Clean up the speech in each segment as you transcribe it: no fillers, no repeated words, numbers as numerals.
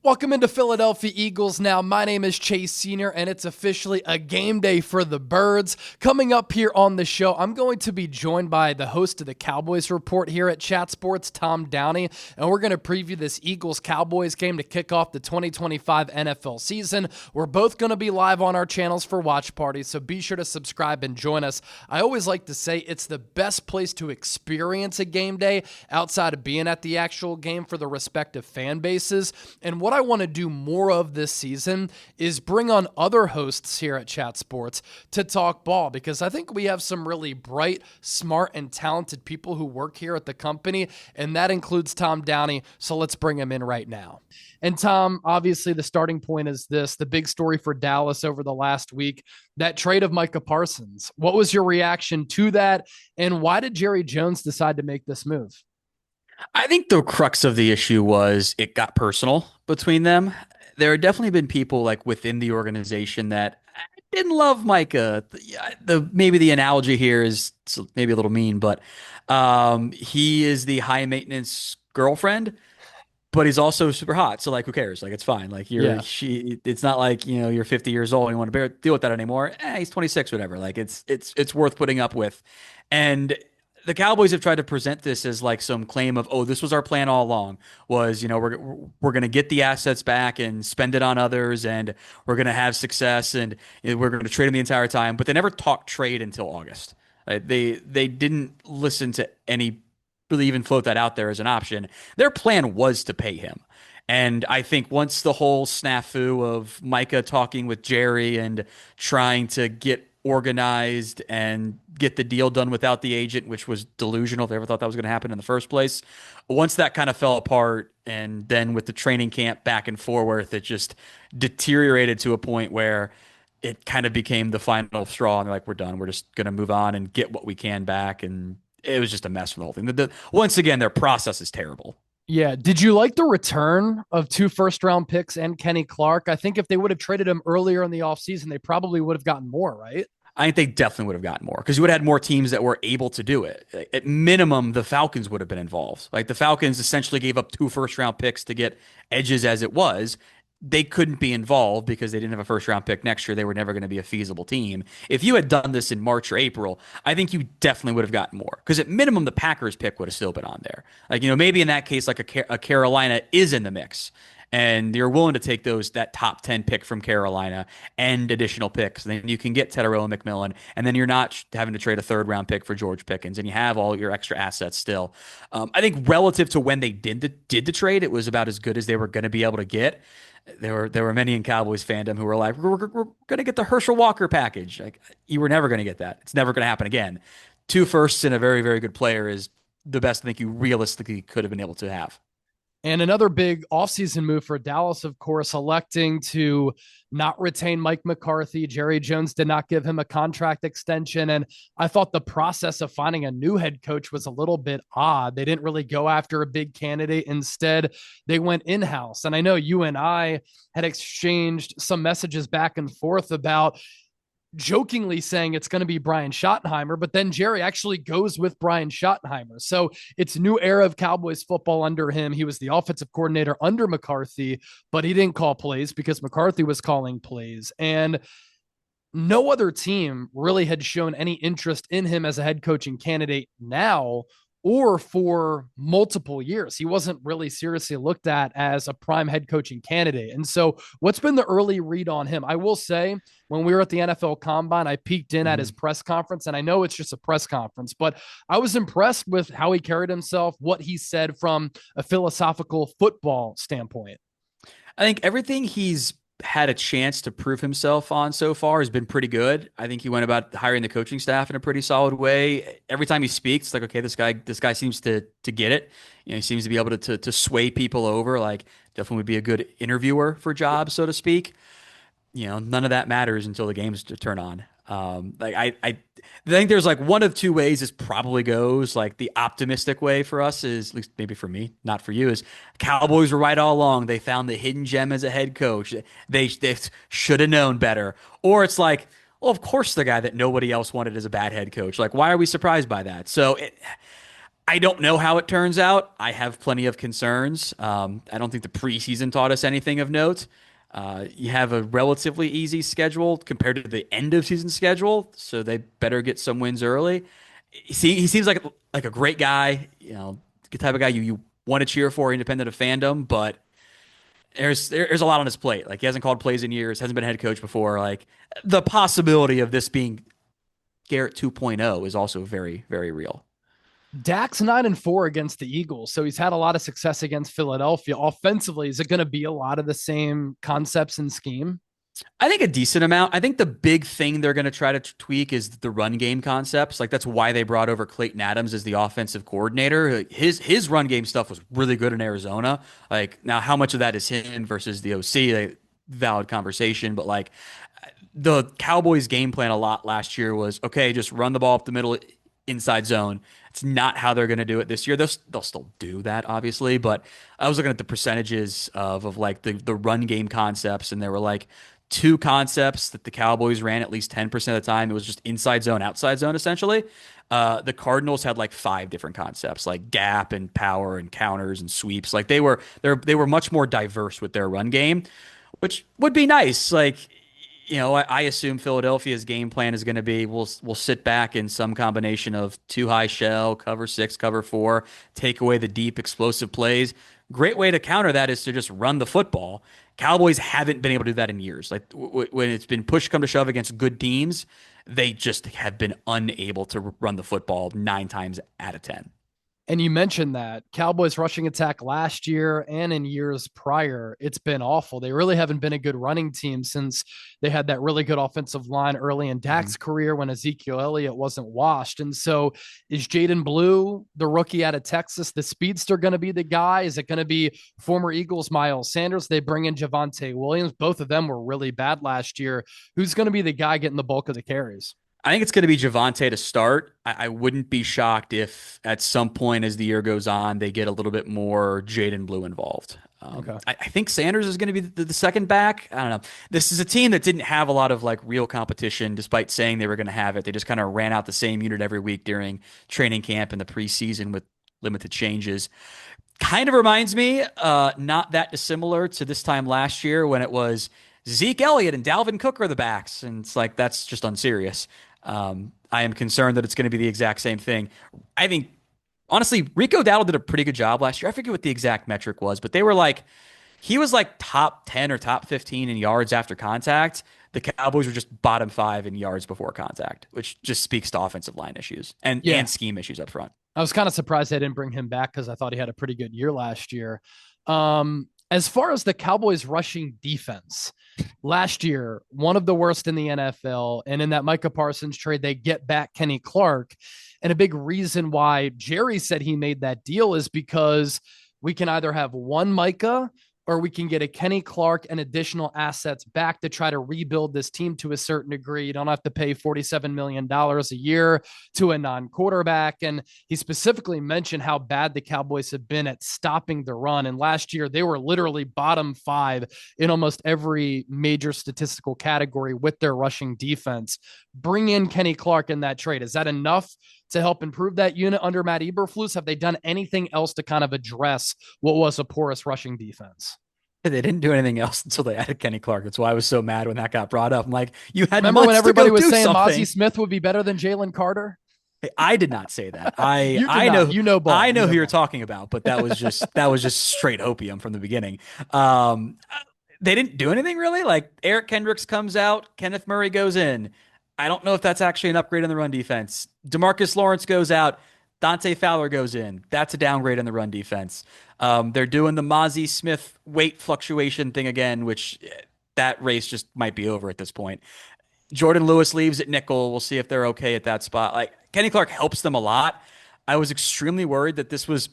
Welcome into Philadelphia Eagles Now. My name is Chase Sr., and it's officially a game day for the Birds. Coming up here on the show, I'm going to be joined by the host of the Cowboys Report here at Chat Sports, Tom Downey, and we're going to preview this Eagles-Cowboys game to kick off the 2025 NFL season. We're both going to be live on our channels for watch parties, so be sure to subscribe and join us. I always like to say it's the best place to experience a game day outside of being at the actual game for the respective fan bases, and what I want to do more of this season is bring on other hosts here at Chat Sports to talk ball, because I think we have some really bright, smart, and talented people who work here at the company, and that includes Tom Downey, so let's bring him in right now. And Tom, obviously the starting point is this, the big story for Dallas over the last week, that trade of Micah Parsons. What was your reaction to that, and why did Jerry Jones decide to make this move? I think the crux of the issue was it got personal between them. There have definitely been people like within the organization that didn't love Micah. Maybe the analogy here is maybe a little mean, but he is the high maintenance girlfriend, but he's also super hot. So like, who cares? Like, it's fine. Like Yeah. it's not like, you're 50 years old and you want to deal with that anymore. He's 26, whatever. Like it's worth putting up with. And the Cowboys have tried to present this as like some claim of, oh, this was our plan all along, was, we're going to get the assets back and spend it on others, and we're going to have success, and we're going to trade them the entire time. But they never talked trade until August. Right? They didn't listen to any, really even float that out there as an option. Their plan was to pay him. And I think once the whole snafu of Micah talking with Jerry and trying to get organized and get the deal done without the agent, which was delusional if they ever thought that was going to happen in the first place. Once that kind of fell apart, and then with the training camp back and forth, it just deteriorated to a point where it kind of became the final straw. And they're like, we're done. We're just going to move on and get what we can back. And it was just a mess for the whole thing. Once again, their process is terrible. Yeah. Did you like the return of 2 first-round picks and Kenny Clark? I think if they would have traded him earlier in the offseason, they probably would have gotten more, right? I think they definitely would have gotten more because you would have had more teams that were able to do it. At minimum, the Falcons would have been involved. Like the Falcons essentially gave up 2 first-round picks to get edges as it was. They couldn't be involved because they didn't have a first-round pick next year. They were never going to be a feasible team. If you had done this in March or April, I think you definitely would have gotten more because at minimum, the Packers pick would have still been on there. Like, maybe in that case, like a Carolina is in the mix, and you're willing to take that top 10 pick from Carolina and additional picks. And then you can get Tedero and McMillan, and then you're not having to trade a 3rd-round pick for George Pickens, and you have all your extra assets still. I think relative to when they did the trade, it was about as good as they were going to be able to get. There were many in Cowboys fandom who were like, we're going to get the Herschel Walker package. Like, you were never going to get that. It's never going to happen again. 2 firsts and a very, very good player is the best I think you realistically could have been able to have. And another big offseason move for Dallas, of course, electing to not retain Mike McCarthy. Jerry Jones did not give him a contract extension. And I thought the process of finding a new head coach was a little bit odd. They didn't really go after a big candidate. Instead, they went in-house. And I know you and I had exchanged some messages back and forth about jokingly saying it's going to be Brian Schottenheimer, but then Jerry actually goes with Brian Schottenheimer. So it's new era of Cowboys football under him. He was the offensive coordinator under McCarthy, but he didn't call plays because McCarthy was calling plays. And no other team really had shown any interest in him as a head coaching candidate now or for multiple years. He wasn't really seriously looked at as a prime head coaching candidate. And so what's been the early read on him? I will say when we were at the NFL Combine, I peeked in at his press conference, and I know it's just a press conference, but I was impressed with how he carried himself, what he said from a philosophical football standpoint. I think everything he's had a chance to prove himself on so far has been pretty good. I think he went about hiring the coaching staff in a pretty solid way. Every time he speaks, it's like, okay, this guy seems to get it. He seems to be able to sway people over. Like, definitely would be a good interviewer for jobs, so to speak. None of that matters until the games turn on. I think there's like one of 2 ways this probably goes. Like, the optimistic way for us is, at least maybe for me, not for you, is Cowboys were right all along. They found the hidden gem as a head coach. They should have known better. Or it's like, well, of course the guy that nobody else wanted is a bad head coach. Like, why are we surprised by that? So I don't know how it turns out. I have plenty of concerns. I don't think the preseason taught us anything of note. You have a relatively easy schedule compared to the end of season schedule, so they better get some wins early. He seems like a great guy, the type of guy you want to cheer for, independent of fandom. But there's a lot on his plate. Like he hasn't called plays in years, hasn't been a head coach before. Like the possibility of this being Garrett 2.0 is also very, very real. Dak's 9-4 against the Eagles, so he's had a lot of success against Philadelphia. Offensively, is it going to be a lot of the same concepts and scheme? I think a decent amount. I think the big thing they're going to try to tweak is the run game concepts. Like that's why they brought over Clayton Adams as the offensive coordinator. His run game stuff was really good in Arizona. Like now, how much of that is him versus the OC? Like, valid conversation, but like the Cowboys' game plan a lot last year was okay, just run the ball up the middle inside zone. It's not how they're going to do it this year. They'll still do that, obviously, but I was looking at the percentages of like the run game concepts, and there were like two concepts that the Cowboys ran at least 10% of the time. It was just inside zone, outside zone, essentially. The Cardinals had like five different concepts, like gap and power and counters and sweeps. Like they were much more diverse with their run game, which would be nice. Like I assume Philadelphia's game plan is going to be we'll sit back in some combination of two high shell, cover six, cover four, take away the deep explosive plays. Great way to counter that is to just run the football. Cowboys haven't been able to do that in years. Like when it's been push come to shove against good teams, they just have been unable to run the football 9 times out of 10. And you mentioned that Cowboys rushing attack last year and in years prior, it's been awful. They really haven't been a good running team since they had that really good offensive line early in Dak's career when Ezekiel Elliott wasn't washed. And so is Jaydon Blue, the rookie out of Texas, the speedster, going to be the guy? Is it going to be former Eagles Miles Sanders? They bring in Javonte Williams. Both of them were really bad last year. Who's going to be the guy getting the bulk of the carries? I think it's going to be Javonte to start. I wouldn't be shocked if at some point as the year goes on, they get a little bit more Jaydon Blue involved. Okay. I think Sanders is going to be the second back. I don't know. This is a team that didn't have a lot of like real competition, despite saying they were going to have it. They just kind of ran out the same unit every week during training camp and the preseason with limited changes. Kind of reminds me, not that dissimilar to this time last year when it was Zeke Elliott and Dalvin Cook are the backs, and it's like that's just unserious. I am concerned that it's going to be the exact same thing. I think, honestly, Rico Dowdle did a pretty good job last year. I forget what the exact metric was, but he was like top 10 or top 15 in yards after contact. The Cowboys were just bottom 5 in yards before contact, which just speaks to offensive line issues and scheme issues up front. I was kind of surprised they didn't bring him back because I thought he had a pretty good year last year. As far as the Cowboys rushing defense, last year, one of the worst in the NFL. And in that Micah Parsons trade, they get back Kenny Clark. And a big reason why Jerry said he made that deal is because we can either have one Micah or we can get a Kenny Clark and additional assets back to try to rebuild this team to a certain degree. You don't have to pay $47 million a year to a non-quarterback. And he specifically mentioned how bad the Cowboys have been at stopping the run. And last year, they were literally bottom 5 in almost every major statistical category with their rushing defense. Bring in Kenny Clark in that trade. Is that enough to help improve that unit under Matt Eberflus? Have they done anything else to kind of address what was a porous rushing defense? They didn't do anything else until they added Kenny Clark. That's why I was so mad when that got brought up. I'm like, you had Remember when everybody was saying something. Mozzie Smith would be better than Jalen Carter? Hey, I did not say that. I know ball. I know who you're talking about, but that was just straight opium from the beginning. They didn't do anything really. Like Eric Kendricks comes out, Kenneth Murray goes in. I don't know if that's actually an upgrade in the run defense. DeMarcus Lawrence goes out. Dante Fowler goes in. That's a downgrade in the run defense. They're doing the Mozzie Smith weight fluctuation thing again, which that race just might be over at this point. Jordan Lewis leaves at nickel. We'll see if they're okay at that spot. Like Kenny Clark helps them a lot. I was extremely worried that this was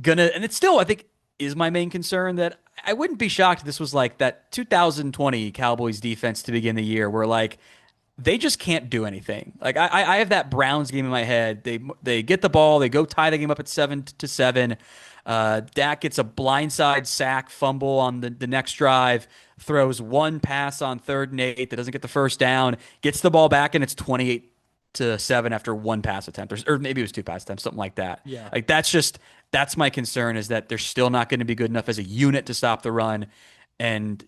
gonna, and it still, I think, is my main concern that I wouldn't be shocked if this was like that 2020 Cowboys defense to begin the year where like they just can't do anything. Like I have that Browns game in my head. They get the ball, they go tie the game up at 7-7. Dak gets a blindside sack fumble on the next drive, throws one pass on 3rd and 8 that doesn't get the first down, gets the ball back, and it's to 7 after one pass attempt, or maybe it was two pass attempts, something like that. Yeah. Like that's my concern is that they're still not going to be good enough as a unit to stop the run. And,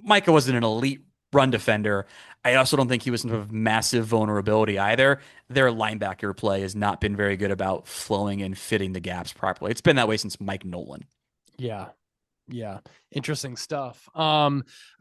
Micah wasn't an elite run defender. I also don't think he was of massive vulnerability either. Their linebacker play has not been very good about flowing and fitting the gaps properly. It's been that way since Mike Nolan. Yeah. Yeah. Interesting stuff. I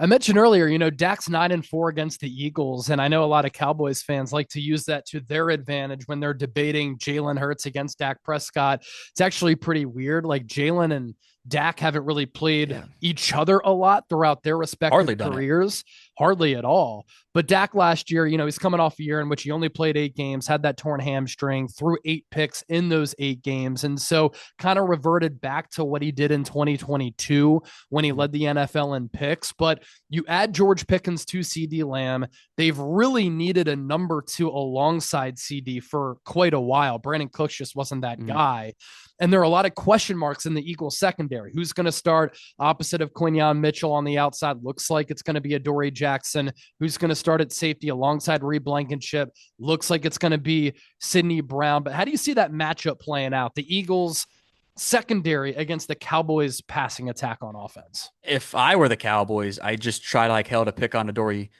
mentioned earlier, Dak's 9-4 against the Eagles. And I know a lot of Cowboys fans like to use that to their advantage when they're debating Jalen Hurts against Dak Prescott. It's actually pretty weird. Like Jalen and Dak haven't really played each other a lot throughout their respective careers. Hardly at all. But Dak last year, he's coming off a year in which he only played 8 games, had that torn hamstring, threw 8 picks in those 8 games. And so kind of reverted back to what he did in 2022 when he led the NFL in picks. But you add George Pickens to CD Lamb. They've really needed a number 2 alongside CD for quite a while. Brandon Cooks just wasn't that guy. And there are a lot of question marks in the Eagles secondary. Who's going to start opposite of Quinyon Mitchell on the outside? Looks like it's going to be Adoree Jackson. Who's going to start at safety alongside Reed Blankenship? Looks like it's going to be Sidney Brown. But how do you see that matchup playing out? The Eagles secondary against the Cowboys passing attack on offense. If I were the Cowboys, I'd just try like hell to pick on Adoree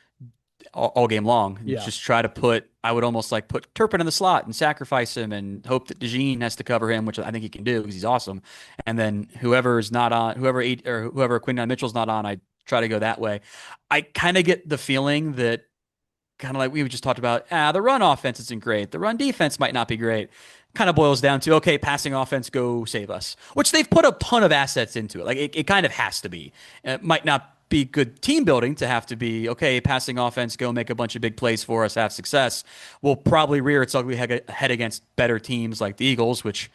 all game long. Yeah. Just try to I would almost like put Turpin in the slot and sacrifice him and hope that DeJean has to cover him, which I think he can do because he's awesome. And then whoever's not on, whoever Quinton Mitchell's not on, I try to go that way. I kind of get the feeling that kind of like we just talked about, the run offense isn't great. The run defense might not be great. Kind of boils down to, okay, passing offense, go save us, which they've put a ton of assets into it. Like it kind of has to be. It might not be good team building to have to be, okay, passing offense, go make a bunch of big plays for us, have success. Will probably rear its ugly head against better teams like the Eagles, which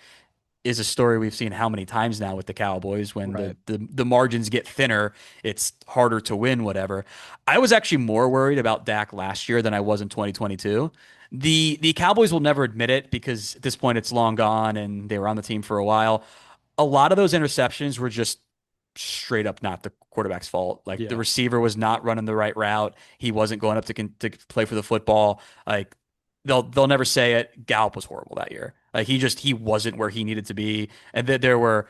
is a story we've seen how many times now with the Cowboys. When the margins get thinner, it's harder to win, whatever. I was actually more worried about Dak last year than I was in 2022. The Cowboys will never admit it because at this point it's long gone and they were on the team for a while. A lot of those interceptions were just straight up not the quarterback's fault. Like the receiver was not running the right route. He wasn't going up to play for the football. Like they'll never say it. Gallup was horrible that year. Like he wasn't where he needed to be. And that there were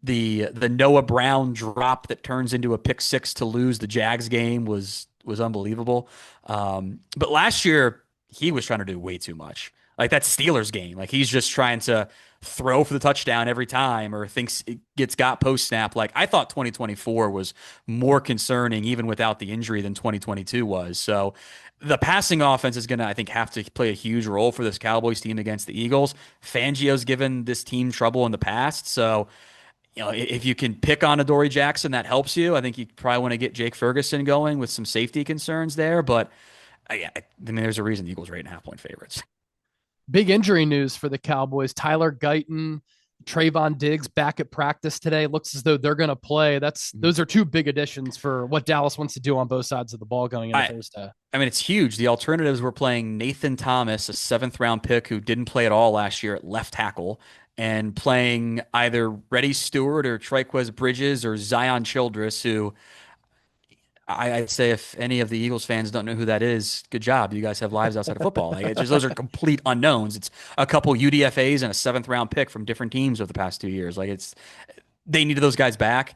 the Noah Brown drop that turns into a pick 6 to lose the Jags game was unbelievable. But last year he was trying to do way too much. Like that Steelers game, like he's just trying to throw for the touchdown every time or thinks it got post snap. Like I thought 2024 was more concerning even without the injury than 2022 was. So the passing offense is going to, I think, have to play a huge role for this Cowboys team against the Eagles. Fangio's given this team trouble in the past. So, if you can pick on Adoree Jackson, that helps you. I think you probably want to get Jake Ferguson going with some safety concerns there. But I mean, there's a reason the Eagles are 8.5-point favorites. Big injury news for the Cowboys. Tyler Guyton, Trevon Diggs back at practice today. Looks as though they're going to play. Those are 2 big additions for what Dallas wants to do on both sides of the ball going into Thursday. I mean, it's huge. The alternatives were playing Nathan Thomas, a 7th-round pick who didn't play at all last year at left tackle, and playing either Reddy Stewart or Triquez Bridges or Zion Childress, who I'd say if any of the Eagles fans don't know who that is, good job. You guys have lives outside of football. Like, those are complete unknowns. It's a couple UDFAs and a 7th-round pick from different teams over the past 2 years. Like they needed those guys back.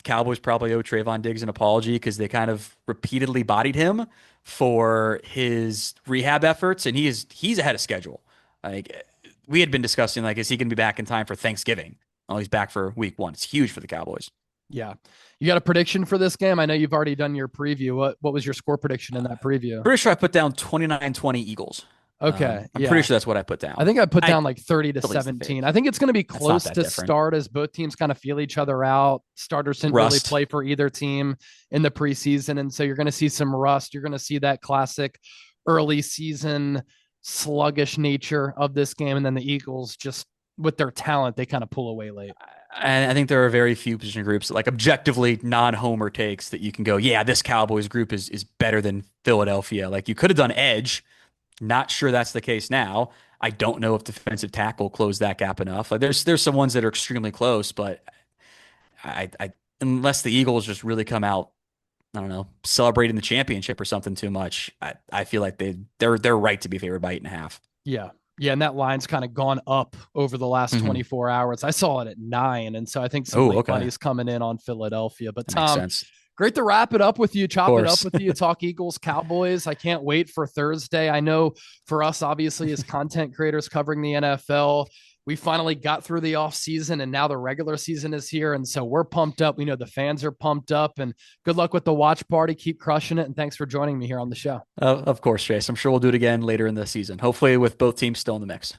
Cowboys probably owe Trevon Diggs an apology because they kind of repeatedly bodied him for his rehab efforts, and he's ahead of schedule. Like we had been discussing, like, is he going to be back in time for Thanksgiving? Oh, he's back for week 1. It's huge for the Cowboys. Yeah. You got a prediction for this game? I know you've already done your preview. What was your score prediction in that preview? Pretty sure I put down 29-20 Eagles. Okay. I'm pretty sure that's what I put down. I think I put down like 30-17. I think it's going to be close to start as both teams kind of feel each other out. Starters didn't really play for either team in the preseason. And so you're going to see some rust. You're going to see that classic early season sluggish nature of this game. And then the Eagles, just with their talent, they kind of pull away late. And I think there are very few position groups that, like, objectively non-homer takes that you can go, yeah, this Cowboys group is better than Philadelphia. Like, you could have done edge. Not sure that's the case now. I don't know if defensive tackle closed that gap enough. Like, there's some ones that are extremely close, but I unless the Eagles just really come out I don't know, celebrating the championship or something too much. I feel like they're right to be favored by 8.5. Yeah. Yeah. And that line's kind of gone up over the last Mm-hmm. 24 hours. I saw it at 9. And so I think some Oh, late okay. money is coming in on Philadelphia. But That makes Tom, sense. great to wrap it up with you, Of chop it up course. with you, talk Eagles, Cowboys. I can't wait for Thursday. I know for us, obviously, as content creators covering the NFL, we finally got through the off season and now the regular season is here. And so we're pumped up. We know the fans are pumped up, and good luck with the watch party. Keep crushing it. And thanks for joining me here on the show. Of course, Chase. I'm sure we'll do it again later in the season, hopefully with both teams still in the mix.